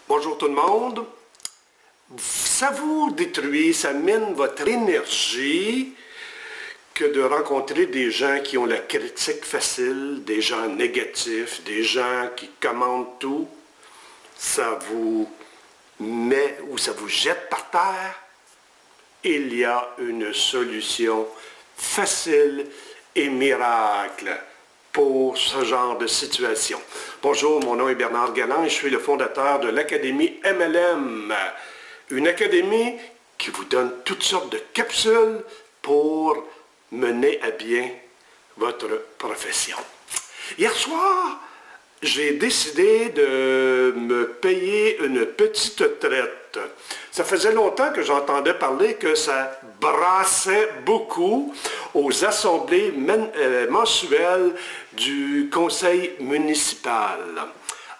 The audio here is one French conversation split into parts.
Bonjour tout le monde. Ça vous détruit, ça mine votre énergie que de rencontrer des gens qui ont la critique facile, des gens négatifs, des gens qui commandent tout. Ça vous met ou ça vous jette par terre. Il y a une solution facile et miracle pour ce genre de situation. Bonjour, mon nom est Bernard Galland et je suis le fondateur de l'Académie MLM. Une académie qui vous donne toutes sortes de capsules pour mener à bien votre profession. Hier soir, j'ai décidé de me payer une petite traite. Ça faisait longtemps que j'entendais parler que ça brassait beaucoup aux assemblées mensuelles du conseil municipal.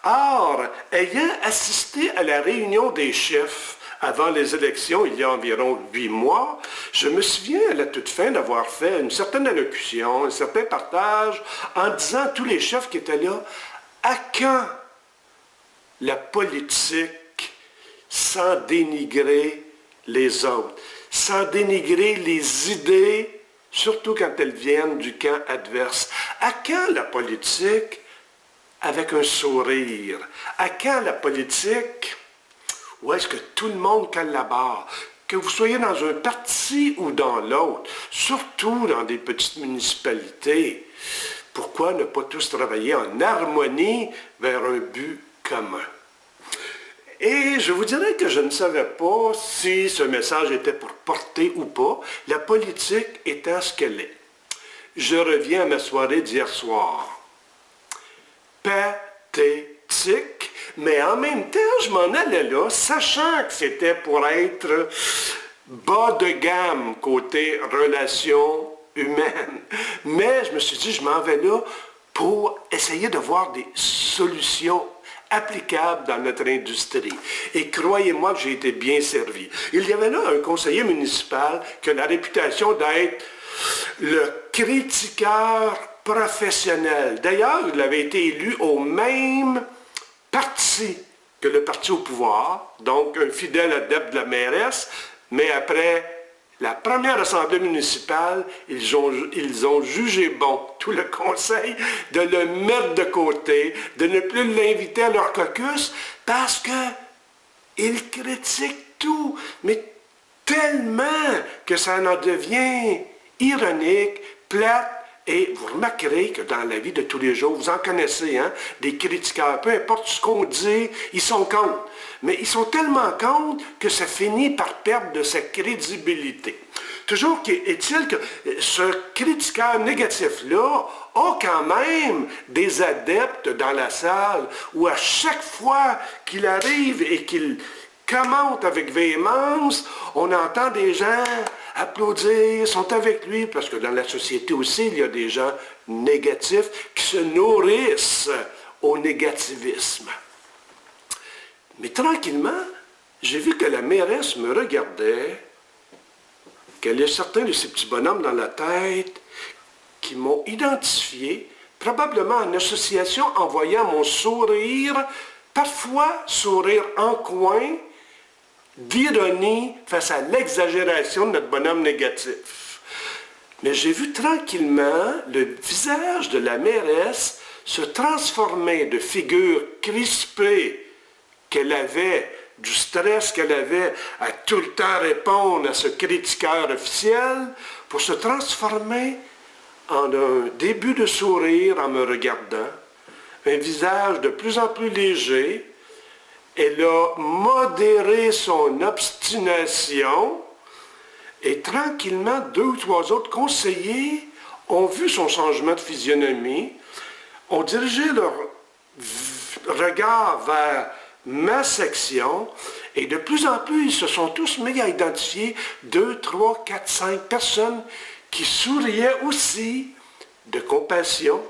Or, ayant assisté à la réunion des chefs avant les élections, il y a environ 8 mois, je me souviens à la toute fin d'avoir fait une certaine allocution, un certain partage, en disant à tous les chefs qui étaient là, à quand la politique sans dénigrer les autres, sans dénigrer les idées, surtout quand elles viennent du camp adverse. À quand la politique avec un sourire? À quand la politique où est-ce que tout le monde collabore? Que vous soyez dans un parti ou dans l'autre, surtout dans des petites municipalités, pourquoi ne pas tous travailler en harmonie vers un but commun? Et je vous dirais que je ne savais pas si ce message était pour porter ou pas, la politique étant ce qu'elle est. Je reviens à ma soirée d'hier soir. Pathétique, mais en même temps, je m'en allais là, sachant que c'était pour être bas de gamme côté relations humaines. Mais je me suis dit, je m'en vais là pour essayer de voir des solutions applicables dans notre industrie. Et croyez-moi que j'ai été bien servi. Il y avait là un conseiller municipal qui a la réputation d'être le critiqueur professionnel. D'ailleurs, il avait été élu au même parti que le parti au pouvoir, donc un fidèle adepte de la mairesse, mais après la première assemblée municipale, ils ont jugé bon, tout le conseil, de le mettre de côté, de ne plus l'inviter à leur caucus, parce qu'il critique tout, mais tellement que ça en devient ironique, plate, et vous remarquerez que dans la vie de tous les jours, vous en connaissez, hein, des critiqueurs, peu importe ce qu'on dit, ils sont contre. Mais ils sont tellement contre que ça finit par perdre de sa crédibilité. Toujours est-il que ce critiqueur négatif-là a quand même des adeptes dans la salle où à chaque fois qu'il arrive et qu'il commente avec véhémence, on entend des gens applaudir, sont avec lui, parce que dans la société aussi, il y a des gens négatifs qui se nourrissent au négativisme. Mais tranquillement, j'ai vu que la mairesse me regardait, qu'elle a certains de ces petits bonhommes dans la tête qui m'ont identifié, probablement en association en voyant mon sourire, parfois sourire en coin, d'ironie face à l'exagération de notre bonhomme négatif. Mais j'ai vu tranquillement le visage de la mairesse se transformer de figure crispée qu'elle avait, du stress qu'elle avait à tout le temps répondre à ce critiqueur officiel, pour se transformer en un début de sourire en me regardant, un visage de plus en plus léger. Elle a modéré son obstination et tranquillement, 2 ou 3 autres conseillers ont vu son changement de physionomie, ont dirigé leur regard vers ma section et de plus en plus, ils se sont tous mis à identifier 2, 3, 4, 5 personnes qui souriaient aussi de compassion,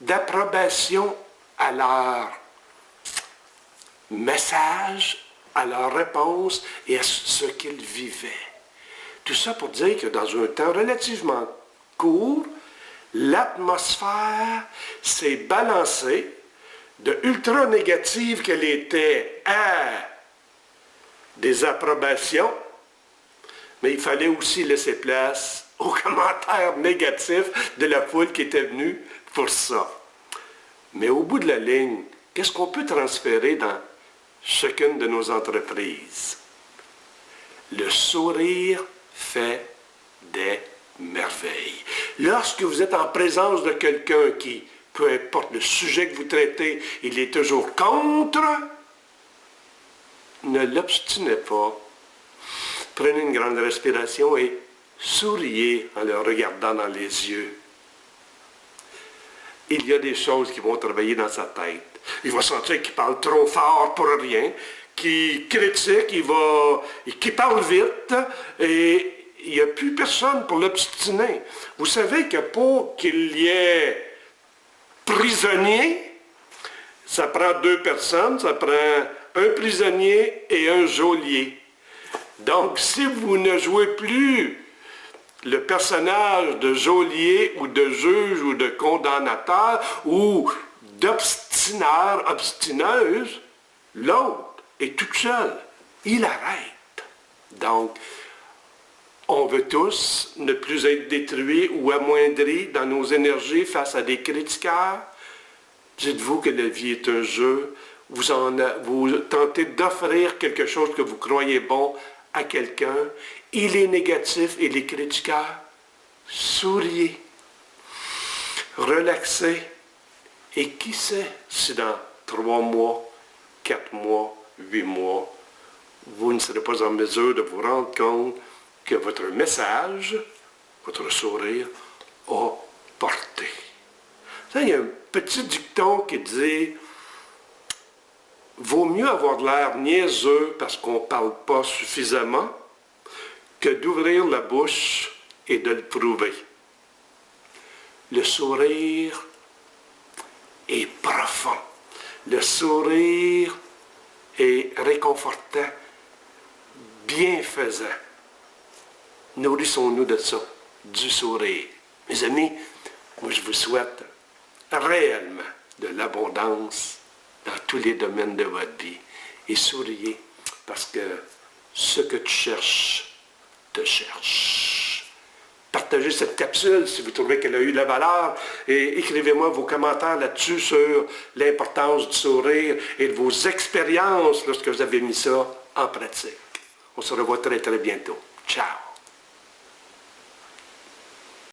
d'approbation à leur message, à leur réponse et à ce qu'ils vivaient. Tout ça pour dire que dans un temps relativement court, l'atmosphère s'est balancée de ultra négative qu'elle était à des approbations, mais il fallait aussi laisser place aux commentaires négatifs de la foule qui était venue pour ça. Mais au bout de la ligne, qu'est-ce qu'on peut transférer dans chacune de nos entreprises? Le sourire fait des merveilles. Lorsque vous êtes en présence de quelqu'un qui, peu importe le sujet que vous traitez, il est toujours contre, ne l'obstinez pas. Prenez une grande respiration et souriez en le regardant dans les yeux. Il y a des choses qui vont travailler dans sa tête. Il va sentir qu'il parle trop fort pour rien, qu'il critique, qu'il parle vite, et il n'y a plus personne pour l'obstiner. Vous savez que pour qu'il y ait prisonnier, ça prend 2 personnes, ça prend un prisonnier et un geôlier. Donc, si vous ne jouez plus le personnage de geôlier ou de juge ou de condamnateur ou d'obstineur, obstineuse, l'autre est tout seul. Il arrête. Donc, on veut tous ne plus être détruits ou amoindris dans nos énergies face à des critiqueurs. Dites-vous que la vie est un jeu. Vous tentez d'offrir quelque chose que vous croyez bon à quelqu'un. Il est négatif et les critiqueurs, souriez, relaxez. Et qui sait si dans 3 mois, 4 mois, 8 mois, vous ne serez pas en mesure de vous rendre compte que votre message, votre sourire, a porté. Ça, il y a un petit dicton qui dit « Vaut mieux avoir de l'air niaiseux parce qu'on ne parle pas suffisamment que d'ouvrir la bouche et de le prouver. » Le sourire est profond. Le sourire est réconfortant, bienfaisant. Nourrissons-nous de ça, du sourire. Mes amis, moi je vous souhaite réellement de l'abondance dans tous les domaines de votre vie. Et souriez, parce que ce que tu cherches, te cherche. Partagez cette capsule si vous trouvez qu'elle a eu de la valeur et écrivez-moi vos commentaires là-dessus sur l'importance du sourire et de vos expériences lorsque vous avez mis ça en pratique. On se revoit très très bientôt. Ciao!